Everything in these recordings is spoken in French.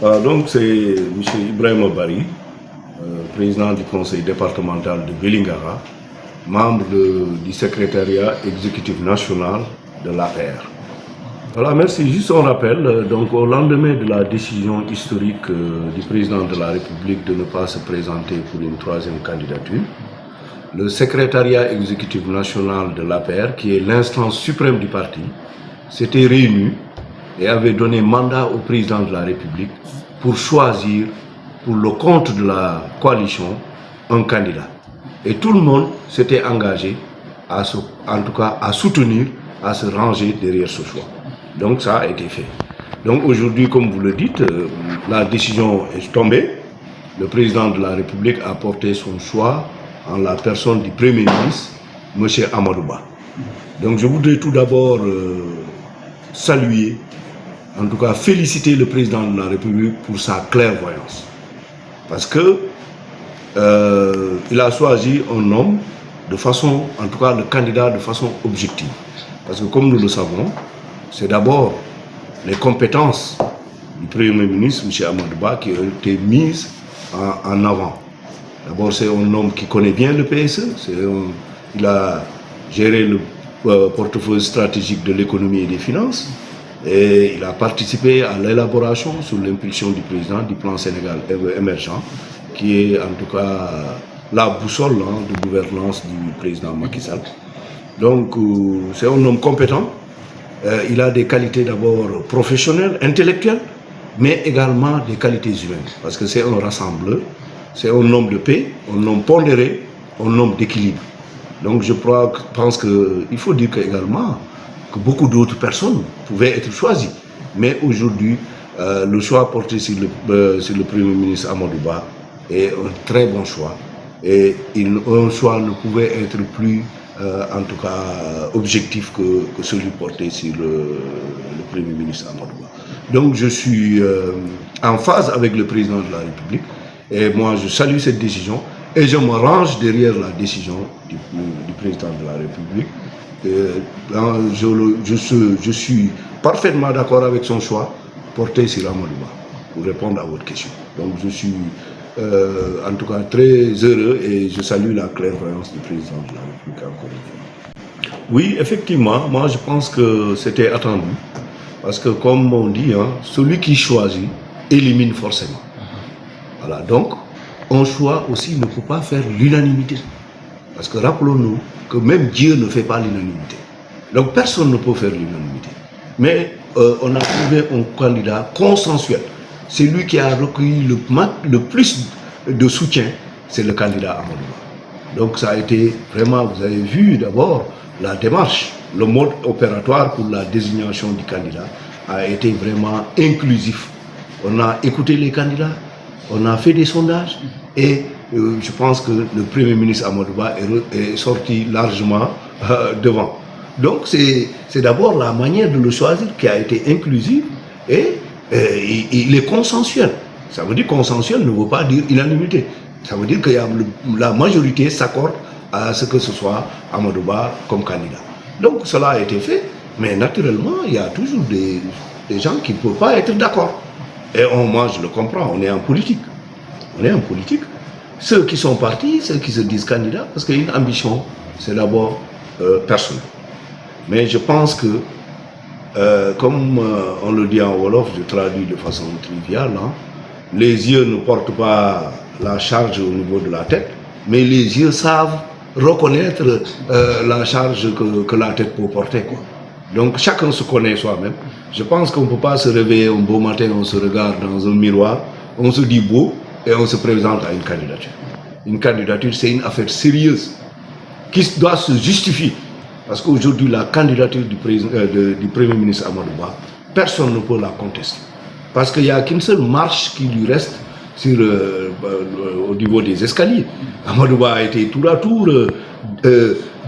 Donc c'est M. Ibrahim Bari, président du conseil départemental de Vélingara, membre du secrétariat exécutif national de l'APR. Voilà, merci. Juste un rappel, donc au lendemain de la décision historique du président de la République de ne pas se présenter pour une troisième candidature, le secrétariat exécutif national de l'APR, qui est l'instance suprême du parti, s'était réuni et avait donné mandat au président de la République pour choisir, pour le compte de la coalition, un candidat. Et tout le monde s'était engagé, en tout cas, à soutenir, à se ranger derrière ce choix. Donc ça a été fait. Donc aujourd'hui, comme vous le dites, la décision est tombée. Le président de la République a porté son choix en la personne du Premier ministre, M. Amadou Ba. Donc je voudrais tout d'abord saluer, en tout cas féliciter le président de la République pour sa clairvoyance. Parce que il a choisi un homme de façon, en tout cas le candidat de façon objective. Parce que comme nous le savons, c'est d'abord les compétences du Premier ministre, M. Amadou Ba, qui ont été mises en avant. D'abord, c'est un homme qui connaît bien le PSE, il a géré le portefeuille stratégique de l'économie et des finances, et il a participé à l'élaboration, sous l'impulsion du président, du plan Sénégal émergent, qui est en tout cas la boussole de gouvernance du président Macky Sall. Donc, c'est un homme compétent. Il a des qualités d'abord professionnelles, intellectuelles, mais également des qualités humaines, parce que c'est un rassembleur, c'est un homme de paix, un homme pondéré, un homme d'équilibre. Donc je pense qu'il faut dire également que beaucoup d'autres personnes pouvaient être choisies. Mais aujourd'hui, le choix porté sur le Premier ministre Amadou Ba est un très bon choix. Et un choix ne pouvait être plus, en tout cas, objectif que celui porté sur le Premier ministre Amadou Ba. Donc je suis en phase avec le président de la République. Et moi, je salue cette décision et je me range derrière la décision du président de la République. Je suis parfaitement d'accord avec son choix porté sur Amadou Ba, pour répondre à votre question. Donc je suis en tout cas très heureux et je salue la clairvoyance du président de la République encore une fois. Oui, effectivement, moi je pense que c'était attendu. Parce que comme on dit, celui qui choisit élimine forcément. Voilà, donc, un choix aussi ne peut pas faire l'unanimité. Parce que rappelons-nous que même Dieu ne fait pas l'unanimité. Donc personne ne peut faire l'unanimité. Mais on a trouvé un candidat consensuel. C'est lui qui a recueilli le plus de soutien, c'est le candidat Amadou Ba. Donc ça a été vraiment, vous avez vu d'abord, la démarche, le mode opératoire pour la désignation du candidat a été vraiment inclusif. On a écouté les candidats, on a fait des sondages et je pense que le Premier ministre Amadou Ba est sorti largement devant. Donc c'est d'abord la manière de le choisir qui a été inclusive et il est consensuel. Ça veut dire consensuel ne veut pas dire unanimité. Ça veut dire que la majorité s'accorde à ce que ce soit Amadou Ba comme candidat. Donc cela a été fait, mais naturellement il y a toujours des gens qui ne peuvent pas être d'accord. Et moi je le comprends, on est en politique. On est en politique. Ceux qui sont partis, ceux qui se disent candidats, parce qu'une ambition, c'est d'abord personnel. Mais je pense que, comme on le dit en Wolof, je traduis de façon triviale, les yeux ne portent pas la charge au niveau de la tête, mais les yeux savent reconnaître la charge que la tête peut porter, quoi. Donc chacun se connaît soi-même. Je pense qu'on ne peut pas se réveiller un beau matin, on se regarde dans un miroir, on se dit beau et on se présente à une candidature. Une candidature, c'est une affaire sérieuse qui doit se justifier. Parce qu'aujourd'hui, la candidature du Premier ministre Amadou Ba, personne ne peut la contester. Parce qu'il n'y a qu'une seule marche qui lui reste au niveau des escaliers. Amadou Ba a été tour à tour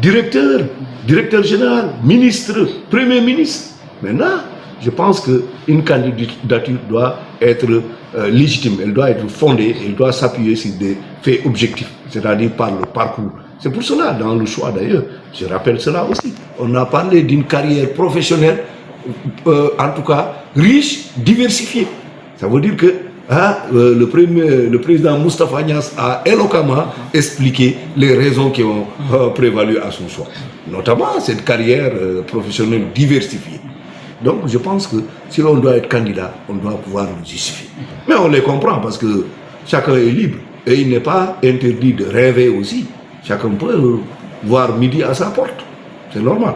directeur général, ministre, Premier ministre. Maintenant, je pense qu'une candidature doit être légitime, elle doit être fondée, elle doit s'appuyer sur des faits objectifs, c'est-à-dire par le parcours. C'est pour cela, dans le choix d'ailleurs, je rappelle cela aussi, on a parlé d'une carrière professionnelle, en tout cas riche, diversifiée. Ça veut dire que le président Moustapha Niasse a éloquemment expliqué les raisons qui ont prévalu à son choix. Notamment cette carrière professionnelle diversifiée. Donc je pense que si on doit être candidat, on doit pouvoir le justifier. Mais on les comprend parce que chacun est libre. Et il n'est pas interdit de rêver aussi. Chacun peut voir midi à sa porte. C'est normal.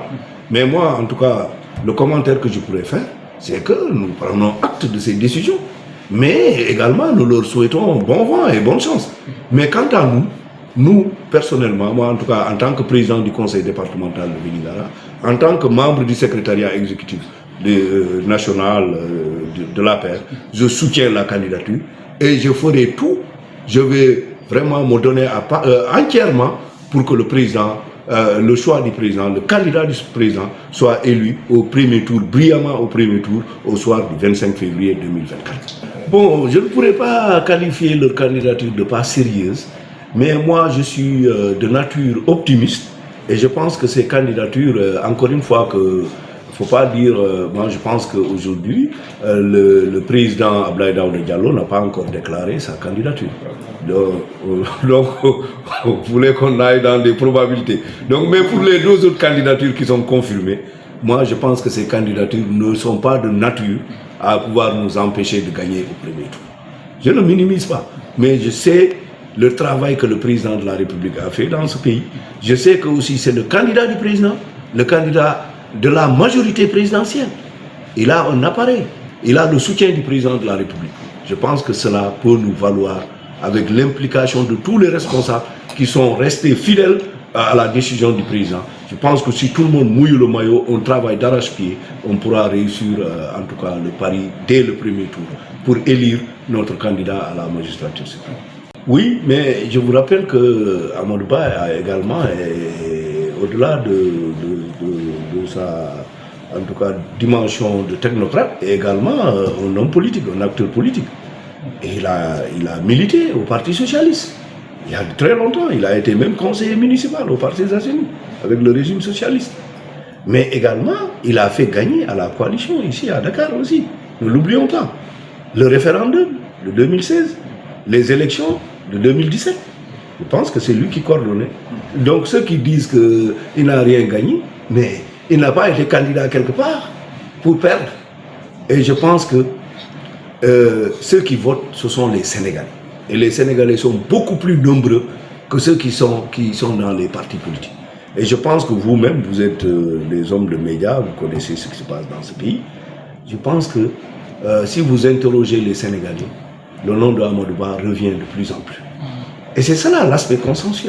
Mais moi, en tout cas, le commentaire que je pourrais faire, c'est que nous prenons acte de ces décisions. Mais également, nous leur souhaitons bon vent et bonne chance. Mais quant à nous, personnellement, moi en tout cas, en tant que président du conseil départemental de Vélingara, en tant que membre du secrétariat exécutif national de l'APR, je soutiens la candidature et je ferai tout. Je vais vraiment me donner entièrement pour que le président, le choix du président, le candidat du président soit élu au premier tour, brillamment au premier tour, au soir du 25 février 2024. Bon, je ne pourrais pas qualifier leur candidature de pas sérieuse, mais moi je suis de nature optimiste et je pense que ces candidatures, encore une fois, que il ne faut pas dire, moi je pense qu'aujourd'hui, le président Abdoulaye Daouda Diallo n'a pas encore déclaré sa candidature. Donc vous voulez qu'on aille dans des probabilités. Donc, mais pour les deux autres candidatures qui sont confirmées, moi je pense que ces candidatures ne sont pas de nature à pouvoir nous empêcher de gagner au premier tour. Je ne minimise pas, mais je sais le travail que le président de la République a fait dans ce pays. Je sais que aussi c'est le candidat du président, le candidat de la majorité présidentielle. Il a un appareil, il a le soutien du président de la République. Je pense que cela peut nous valoir avec l'implication de tous les responsables qui sont restés fidèles à la décision du président. Je pense que si tout le monde mouille le maillot, on travaille d'arrache-pied, on pourra réussir en tout cas le pari dès le premier tour pour élire notre candidat à la magistrature suprême. Oui, mais je vous rappelle que Amadou Ba a également, au-delà de sa en tout cas dimension de technocrate, est également un homme politique, un acteur politique. Et il a milité au Parti socialiste. Il y a très longtemps, il a été même conseiller municipal au Parti socialiste, avec le régime socialiste. Mais également, il a fait gagner à la coalition ici à Dakar aussi. Ne l'oublions pas. Le référendum de 2016, les élections de 2017. Je pense que c'est lui qui coordonnait. Donc ceux qui disent qu'il n'a rien gagné, mais il n'a pas été candidat quelque part pour perdre. Et je pense que ceux qui votent, ce sont les Sénégalais. Et les Sénégalais sont beaucoup plus nombreux que ceux qui sont dans les partis politiques. Et je pense que vous-même, vous êtes des hommes de médias, vous connaissez ce qui se passe dans ce pays. Je pense que si vous interrogez les Sénégalais, le nom de Amadou Ba revient de plus en plus. Et c'est cela l'aspect consensuel.